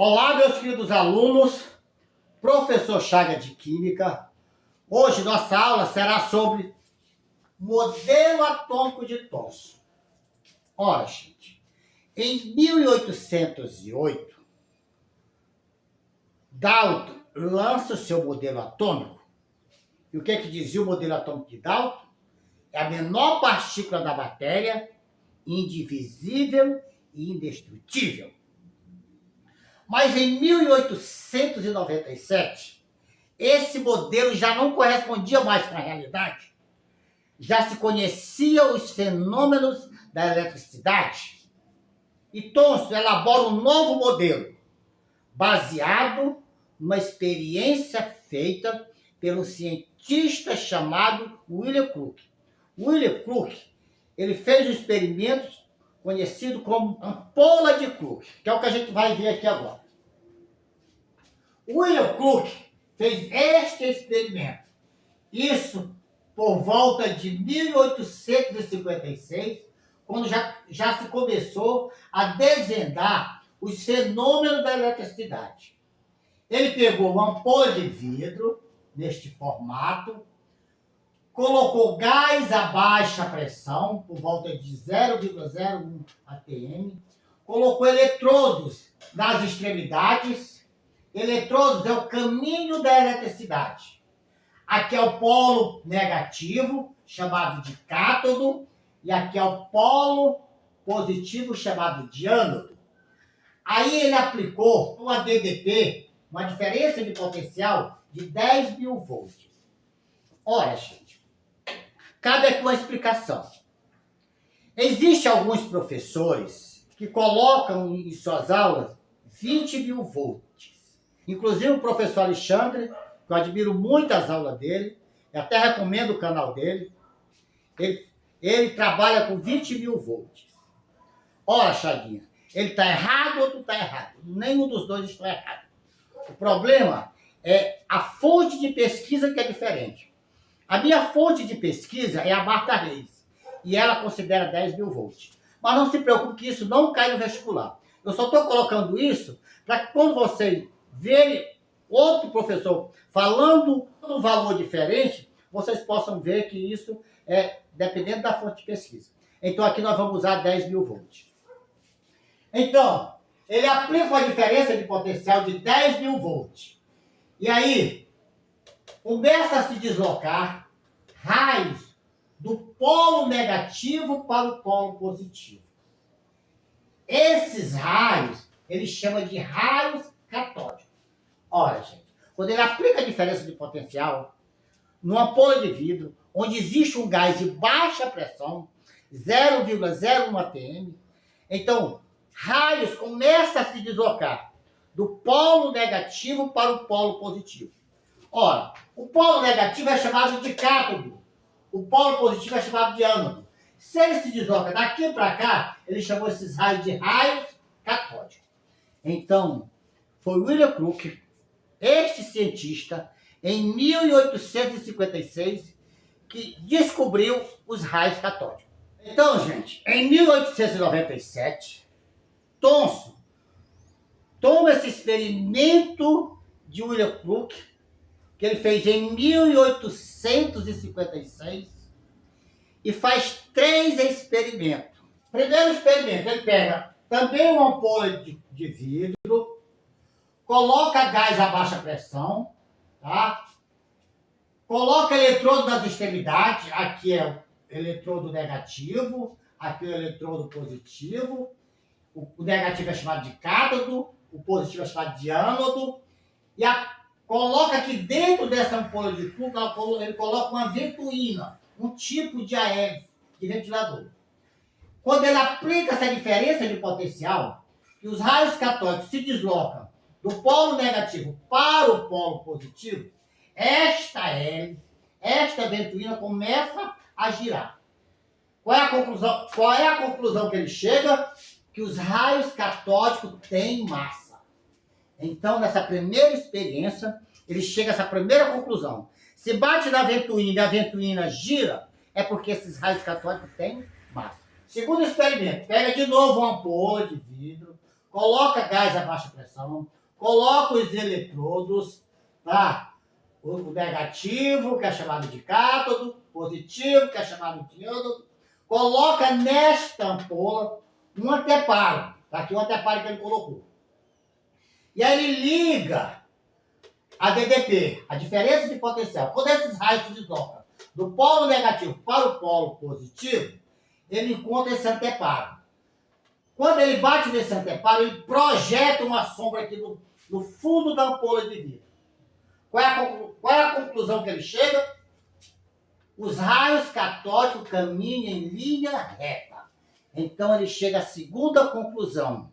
Olá, meus queridos alunos, professor Chaga de Química. Hoje nossa aula será sobre modelo atômico de Thomson. Ora, gente, em 1808, Dalton lança o seu modelo atômico. E o que dizia o modelo atômico de Dalton? É a menor partícula da matéria, indivisível e indestrutível. Mas em 1897, esse modelo já não correspondia mais com a realidade. Já se conhecia os fenômenos da eletricidade. E Thomson elabora um novo modelo, baseado numa experiência feita pelo cientista chamado William Crookes. William Crookes, ele fez um experimento conhecido como ampola de Crookes, que é o que a gente vai ver aqui agora. William Crookes fez este experimento. Isso por volta de 1856, quando já se começou a desvendar os fenômenos da eletricidade. Ele pegou uma ampola de vidro, neste formato, colocou gás a baixa pressão, por volta de 0,01 atm, colocou eletrodos nas extremidades. Eletrodos é o caminho da eletricidade. Aqui é o polo negativo, chamado de cátodo, e aqui é o polo positivo, chamado de ânodo. Aí ele aplicou uma DDP, uma diferença de potencial de 10.000 volts. Ora, gente, cabe aqui uma explicação. Existem alguns professores que colocam em suas aulas 20.000 volts. Inclusive o professor Alexandre, que eu admiro muito as aulas dele, eu até recomendo o canal dele. Ele trabalha com 20.000 volts. Ora, Chaguinha, ele está errado ou tu está errado? Nenhum dos dois está errado. O problema é a fonte de pesquisa que é diferente. A minha fonte de pesquisa é a Marta Reis, e ela considera 10.000 volts. Mas não se preocupe que isso não cai no vestibular. Eu só estou colocando isso para que quando vocês verem outro professor falando um valor diferente, vocês possam ver que isso é dependendo da fonte de pesquisa. Então aqui nós vamos usar 10.000 volts. Então, ele aplica uma diferença de potencial de 10.000 volts. E aí, começa a se deslocar raios do polo negativo para o polo positivo. Esses raios, ele chama de raios catódicos. Ora, gente, quando ele aplica a diferença de potencial numa ampola de vidro, onde existe um gás de baixa pressão, 0,01 atm, então raios começam a se deslocar do polo negativo para o polo positivo. Ora, o polo negativo é chamado de cátodo, o polo positivo é chamado de ânodo. Se ele se desloca daqui para cá, ele chamou esses raios de raios catódicos. Então, foi William Crookes, este cientista, em 1856, que descobriu os raios catódicos. Então, gente, em 1897, Thomson toma esse experimento de William Crookes, que ele fez em 1856, e faz 3 experimentos. Primeiro experimento, ele pega também uma ampola de vidro, coloca gás a baixa pressão, tá? Coloca eletrodo nas extremidades, aqui é o eletrodo negativo, aqui é o eletrodo positivo, o negativo é chamado de cátodo, o positivo é chamado de ânodo, e coloca aqui dentro dessa ampola de tubo, ele coloca uma ventoína, um tipo de aéreo, de ventilador. Quando ele aplica essa diferença de potencial, que os raios catódicos se deslocam do polo negativo para o polo positivo, esta hélice, esta ventoína começa a girar. Qual é a conclusão? Qual é a conclusão que ele chega? Que os raios catódicos têm massa. Então, nessa primeira experiência, ele chega a essa primeira conclusão. Se bate na ventoína e a ventoína gira, é porque esses raios catódicos têm massa. Segundo experimento, pega de novo uma ampola de vidro, coloca gás a baixa pressão, coloca os eletrodos, tá? O negativo, que é chamado de cátodo, positivo, que é chamado de ânodo, coloca nesta ampola um anteparo. Tá aqui o anteparo que ele colocou. E aí ele liga a DDP, a diferença de potencial. Quando esses raios se deslocam do polo negativo para o polo positivo, ele encontra esse anteparo. Quando ele bate nesse anteparo, ele projeta uma sombra aqui no fundo da ampola de vidro. Qual é a conclusão que ele chega? Os raios catódicos caminham em linha reta. Então ele chega à segunda conclusão.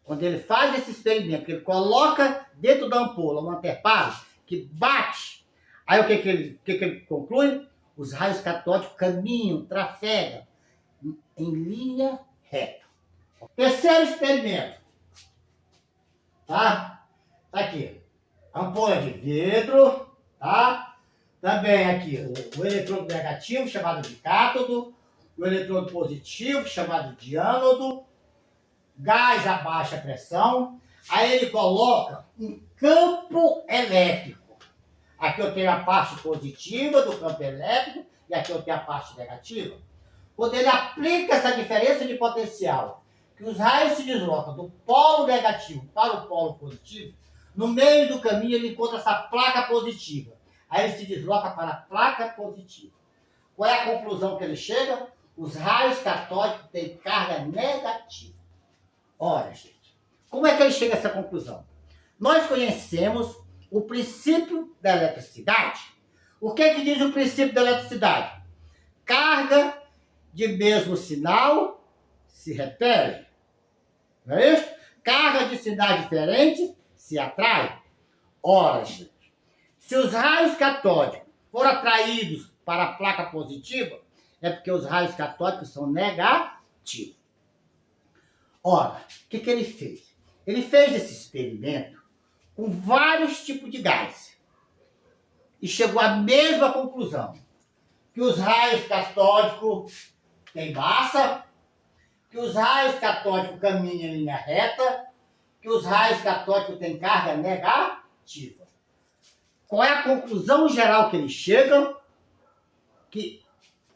Quando ele faz esse experimento, que ele coloca dentro da ampola um anteparo que bate, aí o que ele conclui? Os raios catódicos caminham, trafegam em linha reta. Terceiro experimento. Tá? Tá aqui. Ampola de vidro, tá? Também aqui o eletrodo negativo, chamado de cátodo, o eletrodo positivo, chamado de ânodo, gás a baixa pressão, aí ele coloca um campo elétrico. Aqui eu tenho a parte positiva do campo elétrico e aqui eu tenho a parte negativa. Quando ele aplica essa diferença de potencial, que os raios se deslocam do polo negativo para o polo positivo, no meio do caminho ele encontra essa placa positiva. Aí ele se desloca para a placa positiva. Qual é a conclusão que ele chega? Os raios catódicos têm carga negativa. Ora, gente, como é que ele chega a essa conclusão? Nós conhecemos o princípio da eletricidade. O que diz o princípio da eletricidade? Carga de mesmo sinal se repelem. Não é isso? Carga de sinais diferentes se atraem. Ora, gente, se os raios catódicos forem atraídos para a placa positiva, é porque os raios catódicos são negativos. Ora, o que ele fez? Ele fez esse experimento com vários tipos de gás e chegou à mesma conclusão, que os raios catódicos têm massa, que os raios catódicos caminham em linha reta, que os raios catódicos têm carga negativa. Qual é a conclusão geral que eles chegam? Que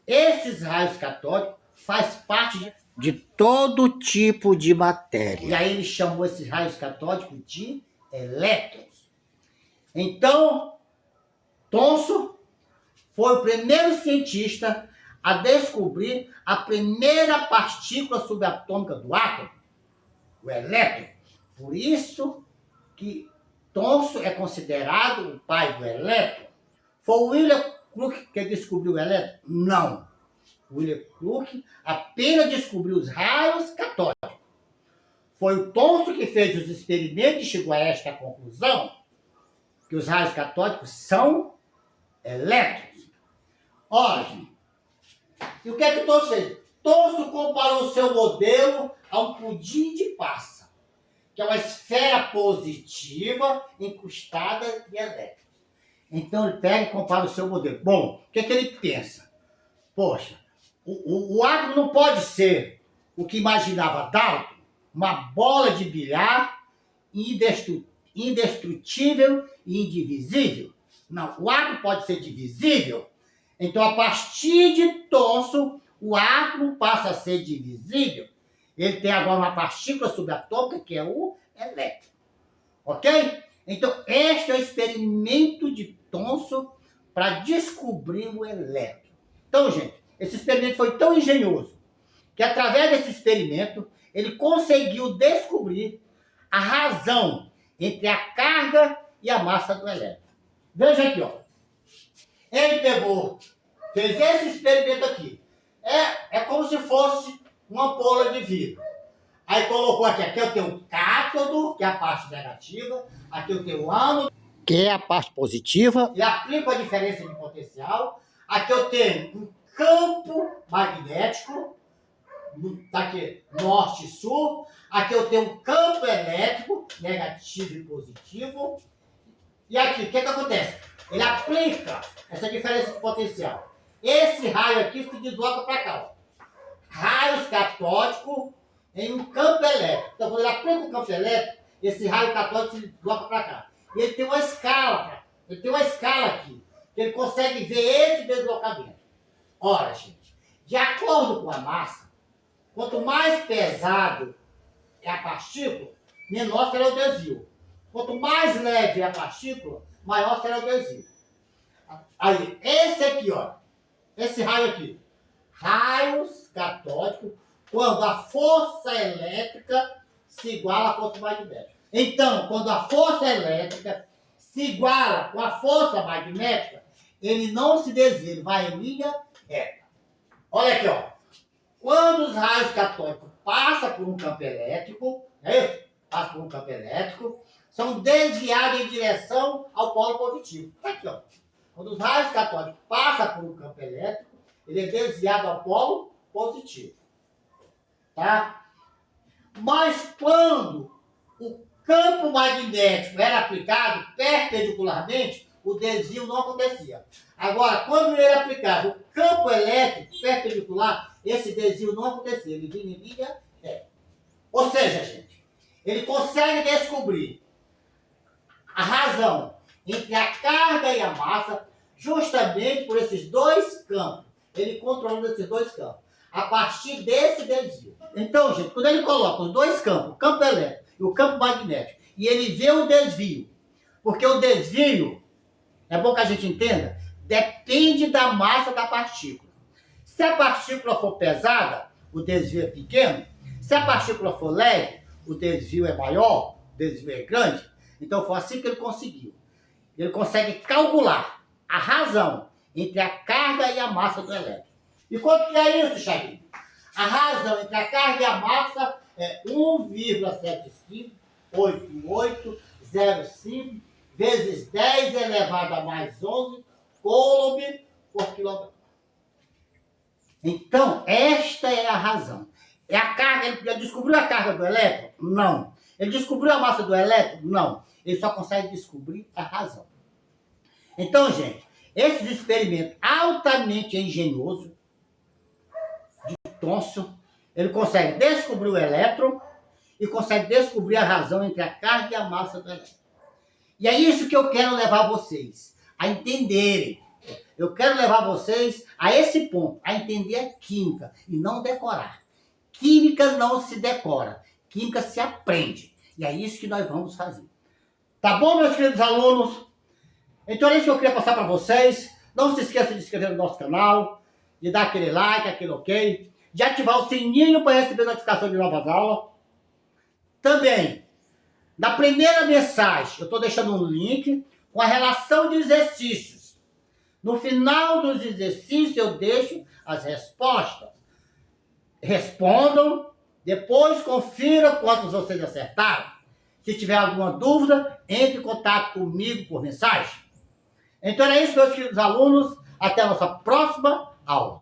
esses raios catódicos fazem parte de todo tipo de matéria. E aí ele chamou esses raios catódicos de elétrons. Então, Thomson foi o primeiro cientista a descobrir a primeira partícula subatômica do átomo, o elétron. Por isso que Thomson é considerado o pai do elétron. Foi o William Crookes que descobriu o elétron? Não. O William Crookes apenas descobriu os raios catódicos. Foi o Thomson que fez os experimentos e chegou a esta conclusão, que os raios catódicos são elétrons. Ora, gente, e o que é que Thomson fez? Thomson comparou o seu modelo a um pudim de passa, que é uma esfera positiva incrustada de elétrons. Então ele pega e compara o seu modelo. Bom, o que ele pensa? Poxa, o átomo não pode ser o que imaginava Dalton, uma bola de bilhar indestrutível e indivisível. Não, o átomo pode ser divisível. Então, a partir de Thomson, o átomo passa a ser divisível. Ele tem agora uma partícula subatômica, que é o elétron. Ok? Então, este é o experimento de Thomson para descobrir o elétron. Então, gente, esse experimento foi tão engenhoso que, através desse experimento, ele conseguiu descobrir a razão entre a carga e a massa do elétron. Veja aqui, ó. Ele fez esse experimento aqui. É como se fosse uma ampola de vidro. Aí colocou aqui eu tenho o cátodo, que é a parte negativa, aqui eu tenho o ânodo, que é a parte positiva, e aplico a diferença de potencial. Aqui eu tenho um campo magnético, tá aqui, norte e sul. Aqui eu tenho um campo elétrico, negativo e positivo. E aqui, o que acontece? Ele aplica essa diferença de potencial. Esse raio aqui se desloca para cá, ó. Raios catódicos em um campo elétrico. Então, quando ele aplica o campo elétrico, esse raio catódico se desloca para cá. E ele tem uma escala, aqui, que ele consegue ver esse deslocamento. Ora, gente, de acordo com a massa, quanto mais pesado é a partícula, menor será o desvio. Quanto mais leve é a partícula, maior será o desvio. Aí, esse aqui, ó, esse raio aqui, raios catódicos, quando a força elétrica se iguala à força magnética. Então, quando a força elétrica se iguala com a força magnética, ele não se desvia, ele vai em linha reta. Olha aqui, ó. Quando os raios catódicos passam por um campo elétrico, Passa por um campo elétrico, são desviados em direção ao polo positivo. Aqui, ó. Quando os raios catódicos passam por um campo elétrico, ele é desviado ao polo positivo. Tá? Mas quando o campo magnético era aplicado perpendicularmente, o desvio não acontecia. Agora, quando ele aplicava o campo elétrico perpendicular, esse desvio não acontecia. Ele vinha em linha reta. Ou seja, gente, ele consegue descobrir a razão entre a carga e a massa justamente por esses dois campos. Ele controlando esses dois campos, a partir desse desvio. Então, gente, quando ele coloca os dois campos, o campo elétrico e o campo magnético, e ele vê o desvio, porque o desvio, é bom que a gente entenda, depende da massa da partícula. Se a partícula for pesada, o desvio é pequeno. Se a partícula for leve, o desvio é maior, o desvio é grande. Então foi assim que ele conseguiu. Ele consegue calcular a razão entre a carga e a massa do elétron. E quanto que é isso, Chaguinho? A razão entre a carga e a massa é 1,75885 vezes 10 elevado a mais 11 coulomb por quilograma. Então, esta é a razão. É a carga, ele descobriu a carga do elétron? Não. Ele descobriu a massa do elétron? Não. Ele só consegue descobrir a razão. Então, gente, esses experimentos altamente engenhosos de Thomson, ele consegue descobrir o elétron e consegue descobrir a razão entre a carga e a massa do elétron. E é isso que eu quero levar vocês a entenderem. Eu quero levar vocês a esse ponto, a entender a química e não decorar. Química não se decora, química se aprende. E é isso que nós vamos fazer. Tá bom, meus queridos alunos? Então é isso que eu queria passar para vocês. Não se esqueça de se inscrever no nosso canal, de dar aquele like, aquele ok, de ativar o sininho para receber notificação de novas aulas. Também, na primeira mensagem, eu estou deixando um link com a relação de exercícios. No final dos exercícios, eu deixo as respostas. Respondam, depois confira quantos vocês acertaram. Se tiver alguma dúvida, entre em contato comigo por mensagem. Então é isso, meus queridos alunos. Até a nossa próxima aula.